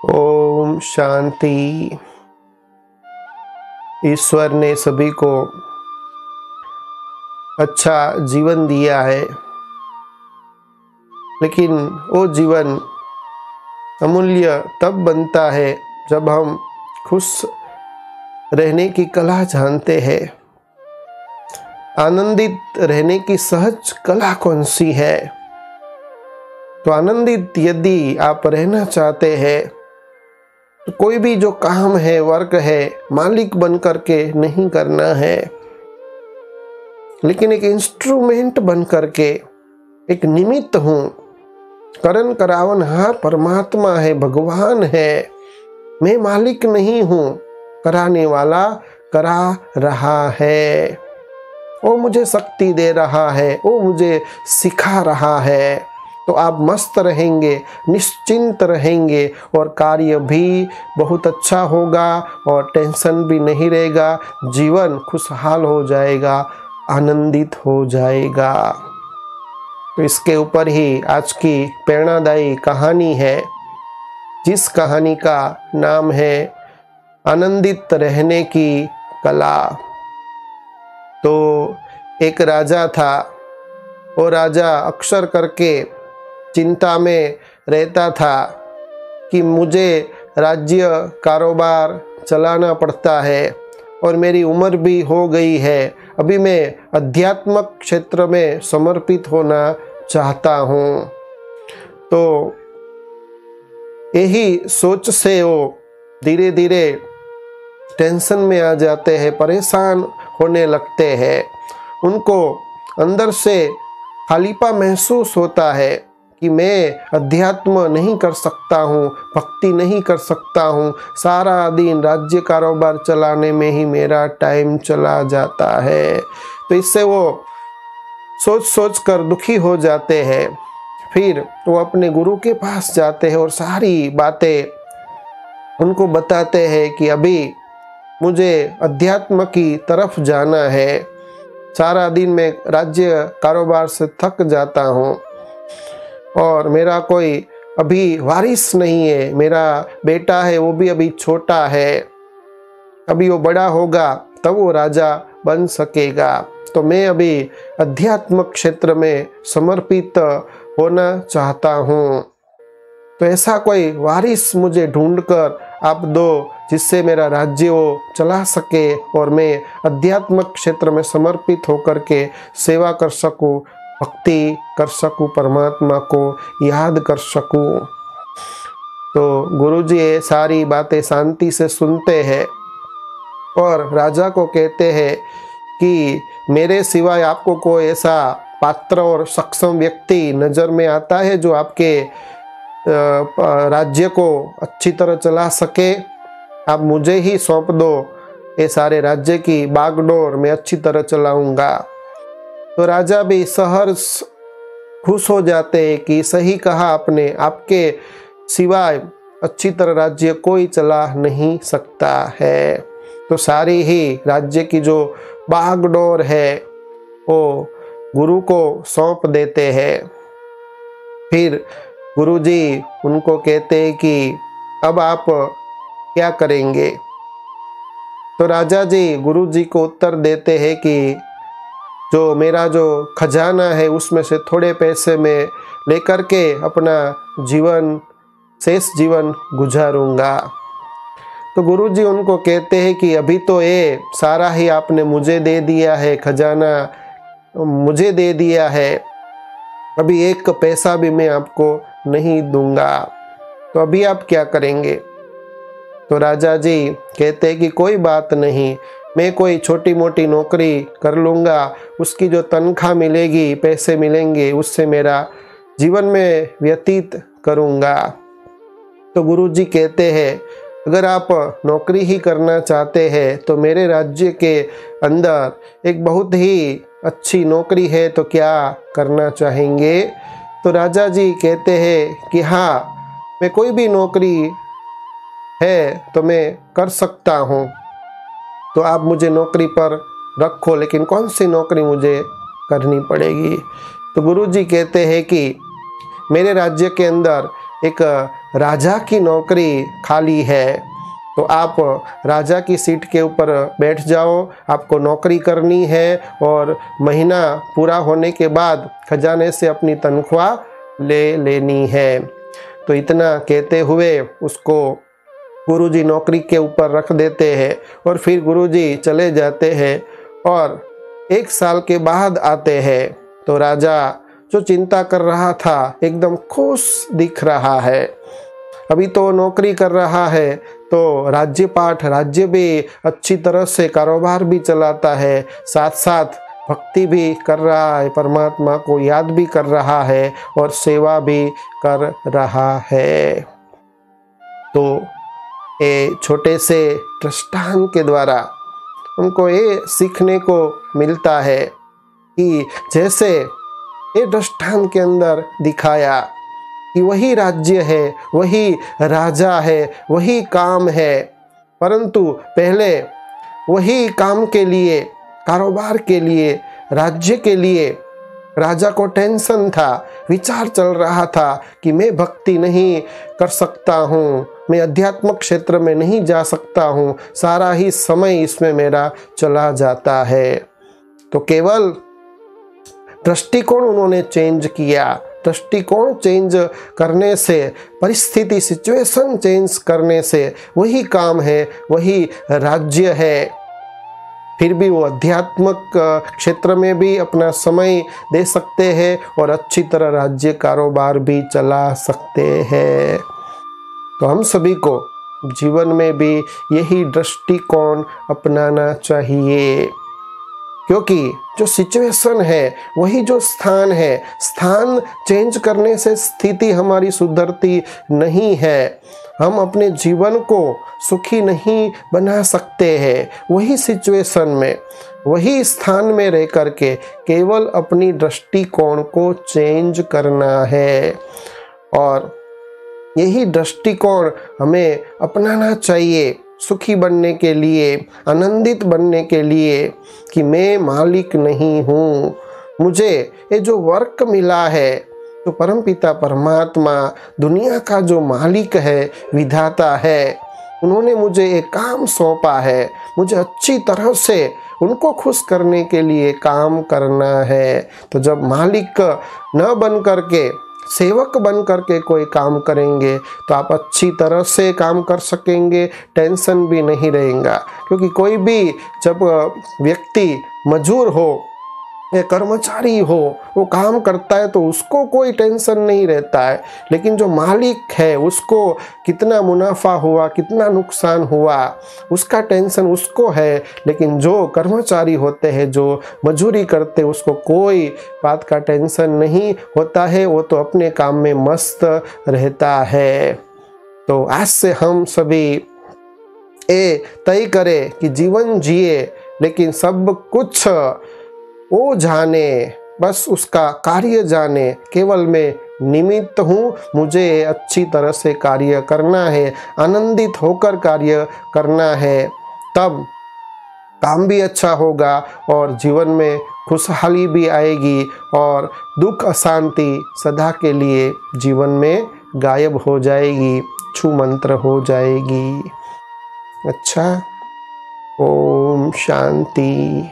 ओम शांति। ईश्वर ने सभी को अच्छा जीवन दिया है, लेकिन वो जीवन अमूल्य तब बनता है जब हम खुश रहने की कला जानते हैं। आनंदित रहने की सहज कला कौन सी है? तो आनंदित यदि आप रहना चाहते हैं तो कोई भी जो काम है, वर्क है, मालिक बन करके नहीं करना है, लेकिन एक इंस्ट्रूमेंट बन करके, एक निमित्त हूँ। करन करावन हाँ परमात्मा है, भगवान है, मैं मालिक नहीं हूँ, कराने वाला करा रहा है। वो मुझे शक्ति दे रहा है, वो मुझे सिखा रहा है। तो आप मस्त रहेंगे, निश्चिंत रहेंगे और कार्य भी बहुत अच्छा होगा और टेंशन भी नहीं रहेगा। जीवन खुशहाल हो जाएगा, आनंदित हो जाएगा। तो इसके ऊपर ही आज की प्रेरणादायी कहानी है, जिस कहानी का नाम है आनंदित रहने की कला। तो एक राजा था। वो राजा अक्सर करके चिंता में रहता था कि मुझे राज्य कारोबार चलाना पड़ता है और मेरी उम्र भी हो गई है। अभी मैं अध्यात्मक क्षेत्र में समर्पित होना चाहता हूँ। तो यही सोच से वो धीरे धीरे टेंशन में आ जाते हैं, परेशान होने लगते हैं। उनको अंदर से खालीपा महसूस होता है कि मैं अध्यात्म नहीं कर सकता हूँ, भक्ति नहीं कर सकता हूँ, सारा दिन राज्य कारोबार चलाने में ही मेरा टाइम चला जाता है। तो इससे वो सोच सोच कर दुखी हो जाते हैं। फिर वो अपने गुरु के पास जाते हैं और सारी बातें उनको बताते हैं कि अभी मुझे अध्यात्म की तरफ जाना है, सारा दिन मैं राज्य कारोबार से थक जाता हूँ और मेरा कोई अभी वारिस नहीं है। मेरा बेटा है, वो भी अभी छोटा है, अभी वो बड़ा होगा तब वो राजा बन सकेगा। तो मैं अभी अध्यात्मक क्षेत्र में समर्पित होना चाहता हूँ। तो ऐसा कोई वारिस मुझे ढूंढकर आप दो, जिससे मेरा राज्य वो चला सके और मैं अध्यात्मक क्षेत्र में समर्पित होकर के सेवा कर सकूं, भक्ति कर सकूं, परमात्मा को याद कर सकूं। तो गुरुजी ये सारी बातें शांति से सुनते हैं और राजा को कहते हैं कि मेरे सिवाय आपको कोई ऐसा पात्र और सक्षम व्यक्ति नज़र में आता है जो आपके राज्य को अच्छी तरह चला सके? आप मुझे ही सौंप दो, ये सारे राज्य की बागडोर मैं अच्छी तरह चलाऊंगा। तो राजा भी सहर्ष खुश हो जाते हैं कि सही कहा आपने, आपके सिवाय अच्छी तरह राज्य कोई चला नहीं सकता है। तो सारी ही राज्य की जो बागडोर है वो गुरु को सौंप देते हैं। फिर गुरुजी उनको कहते हैं कि अब आप क्या करेंगे? तो राजा जी गुरुजी को उत्तर देते हैं कि जो मेरा जो खजाना है उसमें से थोड़े पैसे मैं लेकर के अपना जीवन, शेष जीवन गुजारूंगा। तो गुरुजी उनको कहते हैं कि अभी तो ये सारा ही आपने मुझे दे दिया है, खजाना मुझे दे दिया है, अभी एक पैसा भी मैं आपको नहीं दूंगा। तो अभी आप क्या करेंगे? तो राजा जी कहते हैं कि कोई बात नहीं, मैं कोई छोटी मोटी नौकरी कर लूँगा, उसकी जो तनख्वाह मिलेगी, पैसे मिलेंगे, उससे मेरा जीवन में व्यतीत करूँगा। तो गुरुजी कहते हैं अगर आप नौकरी ही करना चाहते हैं तो मेरे राज्य के अंदर एक बहुत ही अच्छी नौकरी है, तो क्या करना चाहेंगे? तो राजा जी कहते हैं कि हाँ, मैं कोई भी नौकरी है तो मैं कर सकता हूँ, तो आप मुझे नौकरी पर रखो, लेकिन कौन सी नौकरी मुझे करनी पड़ेगी? तो गुरुजी कहते हैं कि मेरे राज्य के अंदर एक राजा की नौकरी खाली है, तो आप राजा की सीट के ऊपर बैठ जाओ, आपको नौकरी करनी है और महीना पूरा होने के बाद खजाने से अपनी तनख्वाह ले लेनी है। तो इतना कहते हुए उसको गुरुजी नौकरी के ऊपर रख देते हैं और फिर गुरुजी चले जाते हैं और 1 साल के बाद आते हैं। तो राजा जो चिंता कर रहा था एकदम खुश दिख रहा है। अभी तो नौकरी कर रहा है तो राज्य भी अच्छी तरह से कारोबार भी चलाता है, साथ साथ भक्ति भी कर रहा है, परमात्मा को याद भी कर रहा है और सेवा भी कर रहा है। तो ये छोटे से दृष्टांत के द्वारा उनको ये सीखने को मिलता है कि जैसे ये दृष्टांत के अंदर दिखाया कि वही राज्य है, वही राजा है, वही काम है, परंतु पहले वही काम के लिए, कारोबार के लिए, राज्य के लिए राजा को टेंशन था, विचार चल रहा था कि मैं भक्ति नहीं कर सकता हूँ, मैं अध्यात्मक क्षेत्र में नहीं जा सकता हूँ, सारा ही समय इसमें मेरा चला जाता है। तो केवल दृष्टिकोण उन्होंने चेंज किया। दृष्टिकोण चेंज करने से, परिस्थिति सिचुएशन चेंज करने से वही काम है, वही राज्य है, फिर भी वो अध्यात्मक क्षेत्र में भी अपना समय दे सकते हैं और अच्छी तरह राज्य कारोबार भी चला सकते हैं। तो हम सभी को जीवन में भी यही दृष्टिकोण अपनाना चाहिए, क्योंकि जो सिचुएशन है वही जो स्थान है, स्थान चेंज करने से स्थिति हमारी सुधरती नहीं है। हम अपने जीवन को सुखी नहीं बना सकते हैं। वही सिचुएशन में, वही स्थान में रह करके केवल अपनी दृष्टिकोण को चेंज करना है और यही दृष्टिकोण हमें अपनाना चाहिए सुखी बनने के लिए, आनंदित बनने के लिए कि मैं मालिक नहीं हूँ। मुझे ये जो वर्क मिला है, तो परमपिता परमात्मा दुनिया का जो मालिक है, विधाता है, उन्होंने मुझे एक काम सौंपा है, मुझे अच्छी तरह से उनको खुश करने के लिए काम करना है। तो जब मालिक न बन करके, सेवक बन करके कोई काम करेंगे तो आप अच्छी तरह से काम कर सकेंगे, टेंशन भी नहीं रहेगा। क्योंकि कोई भी जब व्यक्ति मजदूर हो या कर्मचारी हो, वो काम करता है तो उसको कोई टेंशन नहीं रहता है, लेकिन जो मालिक है उसको कितना मुनाफा हुआ, कितना नुकसान हुआ, उसका टेंशन उसको है। लेकिन जो कर्मचारी होते हैं, जो मजदूरी करते हैं, उसको कोई बात का टेंशन नहीं होता है, वो तो अपने काम में मस्त रहता है। तो आज से हम सभी ये तय करें कि जीवन जिए लेकिन सब कुछ वो जाने, बस उसका कार्य जाने, केवल मैं निमित्त हूँ, मुझे अच्छी तरह से कार्य करना है, आनंदित होकर कार्य करना है, तब काम भी अच्छा होगा और जीवन में खुशहाली भी आएगी और दुख अशांति सदा के लिए जीवन में गायब हो जाएगी, छू मंत्र हो जाएगी। अच्छा, ओम शांति।